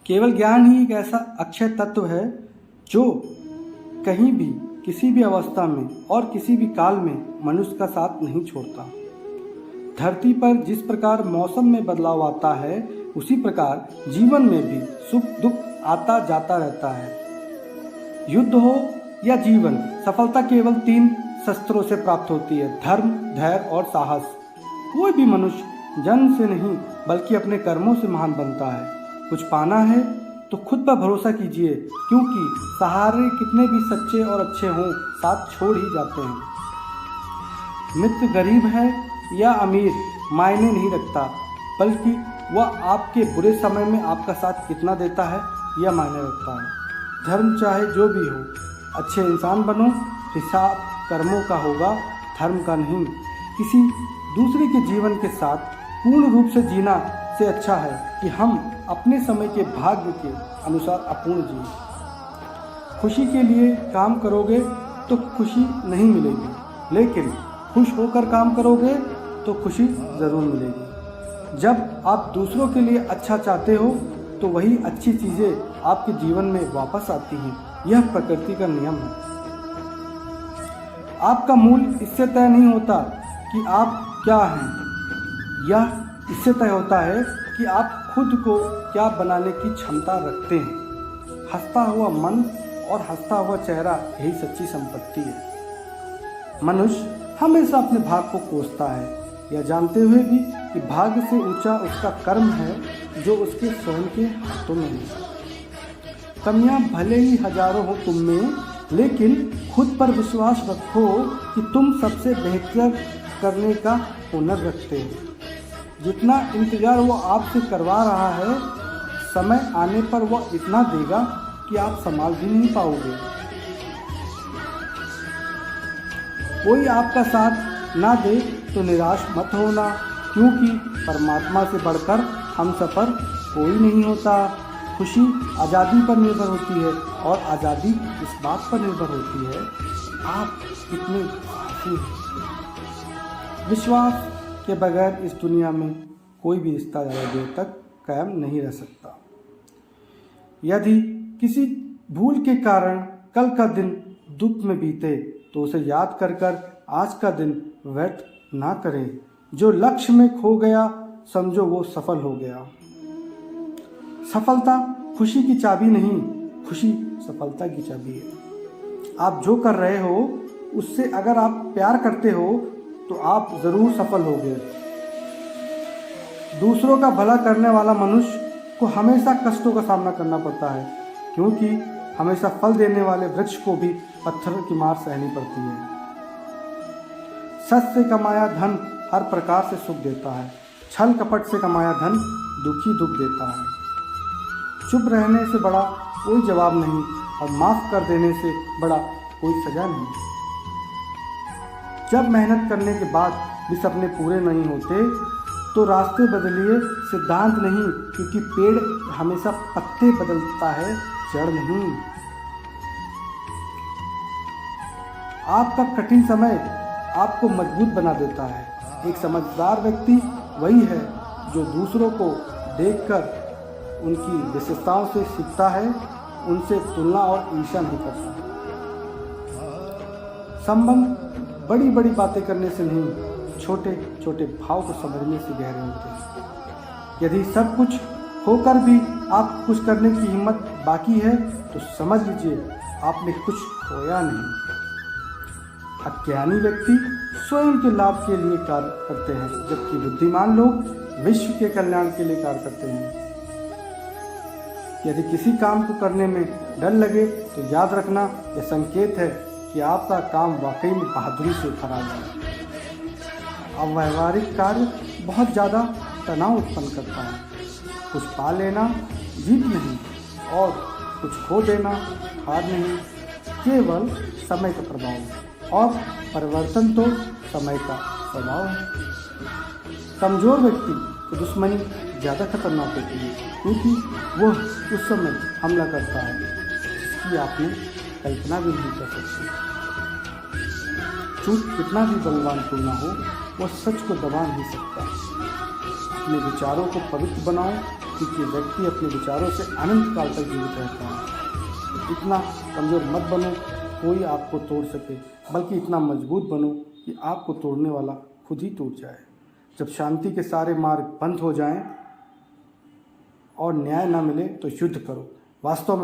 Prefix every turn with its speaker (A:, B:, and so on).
A: केवल ज्ञान ही एक ऐसा अक्षय तत्व है जो कहीं भी, किसी भी अवस्था में और किसी भी काल में मनुष्य का साथ नहीं छोड़ता। धरती पर जिस प्रकार मौसम में बदलाव आता है, उसी प्रकार जीवन में भी सुख दुख आता जाता रहता है। युद्ध हो या जीवन, सफलता केवल 3 शस्त्रों से प्राप्त होती है: धर्म, धैर्य और साहस। कोई भी मनुष्य जन्म से नहीं बल्कि अपने कर्मों से महान बनता है। कुछ पाना है तो खुद पर भरोसा कीजिए, क्योंकि सहारे कितने भी सच्चे और अच्छे हों, साथ छोड़ ही जाते हैं। मित्र गरीब है या अमीर मायने नहीं रखता, बल्कि वह आपके बुरे समय में आपका साथ कितना देता है यह मायने रखता है। धर्म चाहे जो भी हो, अच्छे इंसान बनो, हिसाब कर्मों का होगा, धर्म का नहीं। किसी दूसरे के जीवन के साथ पूर्ण रूप से जीना से अच्छा है कि हम अपने समय के भाग्य के अनुसार अपूर्ण जिए। खुशी के लिए काम करोगे तो खुशी नहीं मिलेगी, लेकिन खुश होकर काम करोगे तो खुशी ज़रूर मिलेगी। जब आप दूसरों के लिए अच्छा चाहते हो तो वही अच्छी चीज़ें आपके जीवन में वापस आती हैं। यह प्रकृति का नियम है। आपका मूल्य इससे तय नहीं होता कि आप क्या हैं, यह इससे तय होता है कि आप खुद को क्या बनाने की क्षमता रखते हैं। हंसता हुआ मन और हंसता हुआ चेहरा यही सच्ची संपत्ति है। मनुष्य हमेशा अपने भाग्य को कोसता है, यह जानते हुए भी कि भाग्य से ऊंचा उसका कर्म है जो उसके स्वयं के हाथों में है। कमियां भले ही हजारों हो तुम में, लेकिन खुद पर विश्वास रखो कि तुम सबसे बेहतर करने का हुनर रखते हो। जितना इंतजार वो आपसे करवा रहा है, समय आने पर वह इतना देगा कि आप संभाल भी नहीं पाओगे। कोई आपका साथ ना दे तो निराश मत होना, क्योंकि परमात्मा से बढ़कर हम सफ़र कोई नहीं होता। खुशी आज़ादी पर निर्भर होती है और आज़ादी इस बात पर निर्भर होती है आप कितने साहसी हैं। विश्वास के बगैर इस दुनिया में कोई भी रिश्ता ज़्यादा देर तक कायम नहीं रह सकता। यदि किसी भूल के कारण कल का दिन दुख में बीते तो उसे याद कर कर आज का दिन व्यर्थ ना करें। जो लक्ष्य में खो गया समझो वो सफल हो गया। सफलता खुशी की चाबी नहीं, खुशी सफलता की चाबी है। आप जो कर रहे हो उससे अगर आप प्यार करते हो तो आप ज़रूर सफल होगे। दूसरों का भला करने वाला मनुष्य को हमेशा कष्टों का सामना करना पड़ता है, क्योंकि हमेशा फल देने वाले वृक्ष को भी पत्थर की मार सहनी पड़ती है। सच से कमाया धन हर प्रकार से सुख देता है, छल कपट से कमाया धन दुखी दुख देता है। चुप रहने से बड़ा कोई जवाब नहीं और माफ़ कर देने से बड़ा कोई सजा नहीं। जब मेहनत करने के बाद भी सपने पूरे नहीं होते तो रास्ते बदलिए, सिद्धांत नहीं, क्योंकि पेड़ हमेशा पत्ते बदलता है, जड़ नहीं। आपका कठिन समय आपको मजबूत बना देता है। एक समझदार व्यक्ति वही है जो दूसरों को देखकर उनकी विशेषताओं से सीखता है, उनसे तुलना और ईर्ष्या नहीं करता। संबंध बड़ी बड़ी बातें करने से नहीं, छोटे छोटे भाव को समझने से गहरे होते हैं। यदि सब कुछ होकर भी आप कुछ करने की हिम्मत बाकी है तो समझ लीजिए आपने कुछ खोया नहीं। अज्ञानी व्यक्ति स्वयं के लाभ के लिए कार्य करते हैं, जबकि बुद्धिमान लोग विश्व के कल्याण के लिए कार्य करते हैं। यदि किसी काम को करने में डर लगे तो याद रखना यह संकेत है कि आपका काम वाकई में बहादुरी से भरा हुआ है। अव्यावहारिक कार्य बहुत ज़्यादा तनाव उत्पन्न करता है। कुछ पा लेना जीत नहीं और कुछ खो देना हार नहीं, केवल समय का प्रभाव और परिवर्तन तो समय का स्वभाव है। कमज़ोर व्यक्ति की दुश्मनी ज़्यादा खतरनाक होती है, क्योंकि वह उस समय हमला करता है जिसकी आपने कल्पना भी नहीं कर सकती। झूठ कितना भी बलवान क्यों ना हो, वह सच को दबा नहीं सकता। अपने विचारों को पवित्र बनाओ क्योंकि व्यक्ति अपने विचारों से अनंत काल तक जीवित रहता है। इतना कमज़ोर मत बनो कोई आपको तोड़ सके, बल्कि इतना मजबूत बनो कि आपको तोड़ने वाला खुद ही टूट जाए। जब शांति के सारे मार्ग बंद हो जाएं और न्याय ना मिले तो युद्ध करो। वास्तव में